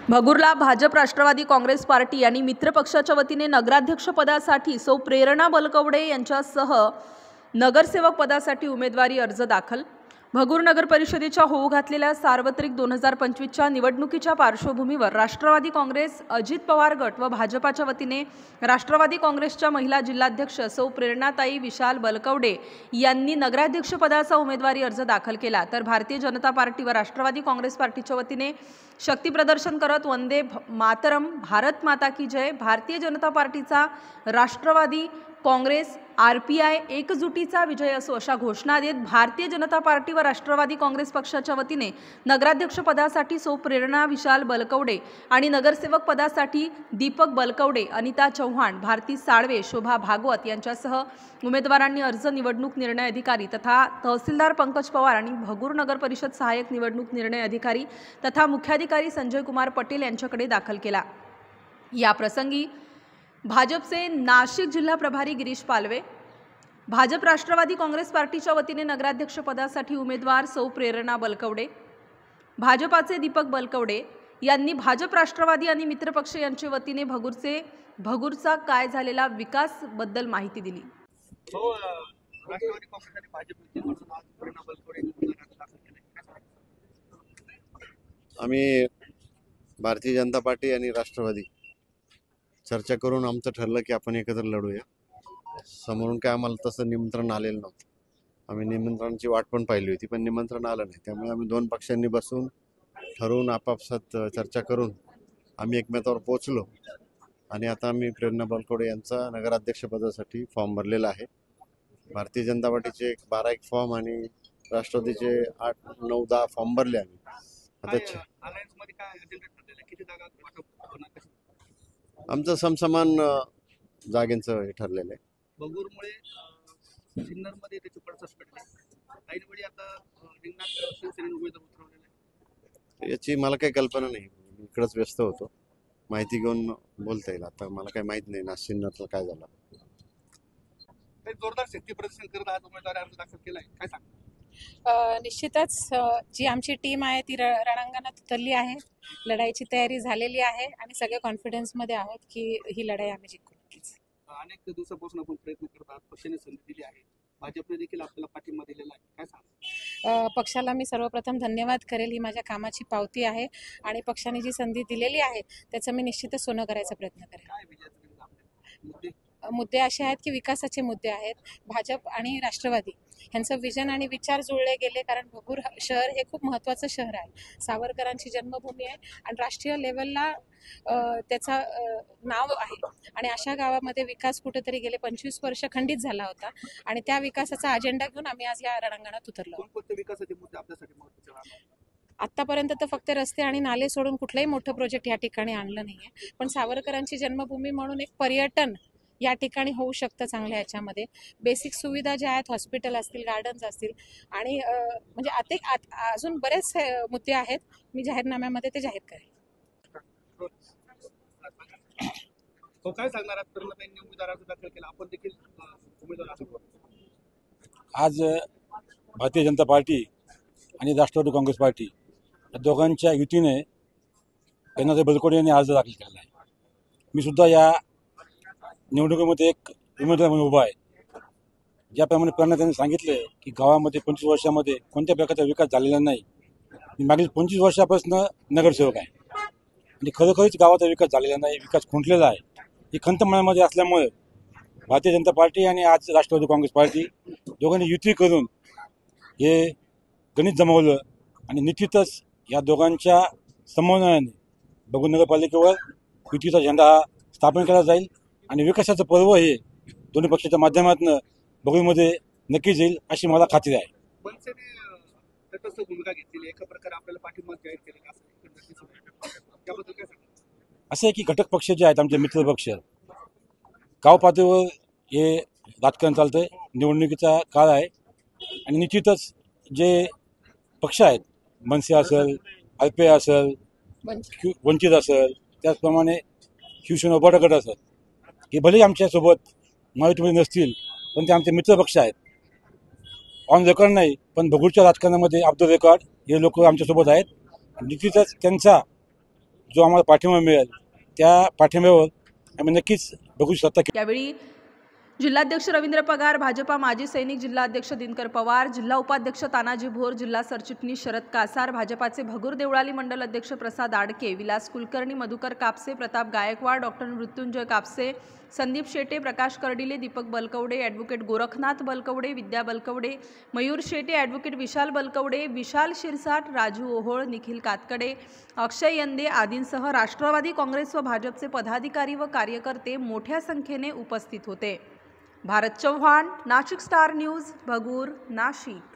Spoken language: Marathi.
भगूरला भाजप, राष्ट्रवादी काँग्रेस पार्टी आणि मित्र पक्षाच्या वतीने नगराध्यक्षपदासाठी सौ प्रेरणा बलकवडे यांच्यासह नगरसेवक पदासाठी उमेदवारी अर्ज दाखल। भगूर नगर परिषदेच्या होऊ घातलेल्या सार्वत्रिक 2025च्या निवडणुकीच्या पार्श्वभूमीवर राष्ट्रवादी काँग्रेस, अजित पवार गट व भाजपाच्या वतीने राष्ट्रवादी काँग्रेसच्या महिला जिल्हाध्यक्ष सौ प्रेरणाताई विशाल बलकवडे यांनी नगराध्यक्षपदाचा उमेदवारी अर्ज दाखल केला। तर भारतीय जनता पार्टी व राष्ट्रवादी काँग्रेस पार्टीच्या वतीने शक्ती प्रदर्शन करत वंदे मातरम, भारत माता की जय, भारतीय जनता पार्टीचा राष्ट्रवादी काँग्रेस आरपीआय एकजुटीचा विजय असो अशा घोषणा देत भारतीय जनता पार्टी व राष्ट्रवादी काँग्रेस पक्षाच्या वतीने नगराध्यक्ष पदासाठी सौ प्रेरणा विशाल बलकवडे आणि नगरसेवक पदासाठी दीपक बलकवडे, अनिता चौहान, भारती साळवे, शोभा भागवत यांच्यासह उमेदवारांनी अर्ज निवडणूक निर्णय अधिकारी तथा तहसीलदार पंकज पवार आणि भगूर नगर परिषद सहाय्यक निवडणूक निर्णय अधिकारी तथा मुख्याधिकारी संजय कुमार पटेल यांच्याकडे दाखल केला। या प्रसंगी भाजपचे नाशिक जिल्हा प्रभारी गिरीश पालवे, भाजप राष्ट्रवादी काँग्रेस पार्टीच्या वतीने नगराध्यक्ष पदासाठी उमेदवार सौ प्रेरणा बलकवडे, भाजपाचे दीपक बलकवडे यांनी भाजप, राष्ट्रवादी आणि मित्रपक्ष यांच्या वतीने भगूरचा काय झालेला विकास बद्दल माहिती दिली। आम्ही भारतीय जनता पार्टी आणि राष्ट्रवादी चर्चा करून आमचं ठरलं की आपण एकत्र लढूया। समोरून काय आम्हाला तसं निमंत्रण आलेलं नव्हतं। आम्ही निमंत्रणाची वाट पण पाहिली होती, पण निमंत्रण आलं नाही। त्यामुळे आम्ही दोन पक्षांनी बसून ठरवून आपापसात चर्चा करून आम्ही एकमेकावर पोहोचलो आणि आता आम्ही प्रेरणा बलकवडे यांचा नगराध्यक्षपदासाठी फॉर्म भरलेला आहे। भारतीय जनता पार्टीचे 12 फॉर्म आणि राष्ट्रवादीचे 8, 9, 10 फॉर्म भरले आम्ही। आता आमचं समसमान जागेंचं हे ठरलेलं आहे। भगूरमुळे सिन्नरमध्ये त्याची पडसाद पडली, काही वेळी आता रिंगणात शिवसेनेने उमेदवार उतरवलेला आहे। याची मला काही कल्पना नाही, मी इकडंच व्यस्त होतो। माहिती घेऊन बोलता येईल, आता मला काही माहित नाही ना सिन्नरचं काय झालं। काही जोरदार शक्ती प्रदर्शन करत आज उमेदवारी अर्ज दाखल केलाय, काय सांग? निश्चितच जी आमची टीम आहे ती रणांगणात उतरली आहे, लढाईची तयारी झालेली आहे आणि सगळे कॉन्फिडन्समध्ये आहोत की ही लढाई आम्ही जिंकू नक्कीच। अनेक दिवसापासून आपण प्रयत्न करत आहात, पक्षाने संधी दिली आहे, भाजपने देखील आपल्याला पाठिंबा दिलेला आहे, काय सांग? पक्षाला मी सर्वप्रथम धन्यवाद करेल, ही माझ्या कामाची पावती आहे आणि पक्षाने जी संधी दिलेली आहे त्याचं मी निश्चितच सोनं करायचा प्रयत्न करेल। काय विजयाचे मुद्दे? मुद्दे असे आहेत की विकासाचे मुद्दे आहेत। भाजप आणि राष्ट्रवादी यांचं विजन आणि विचार जुळले गेले, कारण भगूर शहर हे खूप महत्त्वाचं शहर आहे, सावरकरांची जन्मभूमी आहे आणि राष्ट्रीय लेवलला त्याचा नाव आहे आणि अशा गावामध्ये विकास कुठेतरी गेले 25 वर्ष खंडित झाला होता आणि त्या विकासाचा अजेंडा घेऊन आम्ही आज या रणांगणात उतरलो। कोणकोणते विकासाचे मुद्दे आपल्यासाठी महत्त्वाचे राहणार? आतापर्यंत तर फक्त रस्ते आणि नाले सोडून कुठलाही मोठं प्रोजेक्ट या ठिकाणी आणलं नाहीये, पण सावरकरांची जन्मभूमी म्हणून एक पर्यटन या ठिकाणी होऊ शकतं चांगल्या याच्यामध्ये। बेसिक सुविधा ज्या आहेत, हॉस्पिटल असतील, गार्डन्स असतील आणि म्हणजे अजून बरेच मुद्दे आहेत, मी जाहीरनाम्यामध्ये ते जाहीर करेन। तो काय सांगणार आहात? प्रेरणाताईंनी उमेदवार अर्ज दाखल केला, आपण देखील उमेदवार अर्ज करू। आज भारतीय जनता पार्टी आणि राष्ट्रवादी काँग्रेस पार्टी या दोघांच्या युतीने प्रेरणाताई बलकवडे यांनी अर्ज दाखल केला आहे। मी सुद्धा या निवडणुकीमध्ये एक उमेदवार म्हणून उभा आहे। ज्याप्रमाणे प्रेरणाताईंनी सांगितले की गावामध्ये 25 वर्षामध्ये कोणत्या प्रकारचा विकास झालेला नाही, मी मागील 25 वर्षापासून नगरसेवक आहे आणि खरोखरच गावाचा विकास झालेला नाही, विकास खुंटलेला आहे। ही खंत मनामध्ये असल्यामुळे भारतीय जनता पार्टी आणि आज राष्ट्रवादी काँग्रेस पार्टी दोघांनी युती करून हे गणित जमवलं आणि निश्चितच या दोघांच्या समन्वयाने भगूर नगरपालिकेवर युतीचा झेंडा हा स्थापन केला जाईल आणि विकासाचं पर्व हे दोन्ही पक्षाच्या माध्यमातून भगूरमध्ये नक्कीच येईल अशी मला खात्री आहे। मनसेने तटस्थ भूमिका घेतलेली, एका प्रकारे आपल्याला पाठिंबा जाहीर केलेला असं त्याबद्दल काय सांगा? असं आहे की घटक पक्ष जे आहेत आमचे मित्र पक्ष, गाव पातळीवर हे राजकारण चालतंय, निवडणुकीचा काळ आहे आणि निश्चितच जे पक्ष आहेत, मनसे असेल, आरपीआय असेल, वंचित असेल, त्याचप्रमाणे शिवसेना उभाटा गट असेल, हे भलेही आमच्यासोबत महायुतीमध्ये नसतील पण ते आमचे मित्र पक्ष आहेत। ऑन रेकॉर्ड नाही पण भगूरच्या राजकारणामध्ये ऑफ द रेकॉर्ड हे लोक आमच्यासोबत आहेत। निश्चितच त्यांचा जो आम्हाला पाठिंबा मिळेल त्या पाठिंब्यावर आम्ही नक्कीच बघू शकता की यावेळी जिल्हाध्यक्ष रवींद्र पगार, भाजपा माजी सैनिक जिल्हाध्यक्ष दिनकर पवार, जिल्हा उपाध्यक्ष तानाजी भोर, जिल्हा सरचिटणीस शरद कासार, भाजपाचे भगूर देवळाली मंडल अध्यक्ष प्रसाद आडके, विलास कुलकर्णी, मधुकर कापसे, प्रताप गायकवाड, डॉक्टर मृत्युंजय कापसे, संदीप शेटे, प्रकाश कर्डिले, दीपक बलकवडे, ॲडव्होकेट गोरखनाथ बलकवडे, विद्या बलकवडे, मयूर शेटे, ॲडव्होकेट विशाल बलकवडे, विशाल शिरसाट, राजू ओहोळ, निखिल कातकडे, अक्षय यंदे आदींसह राष्ट्रवादी काँग्रेस व भाजपचे पदाधिकारी व कार्यकर्ते मोठ्या संख्येने उपस्थित होते. Bharat Chavan, Nashik star news, Bhagur, Nashik.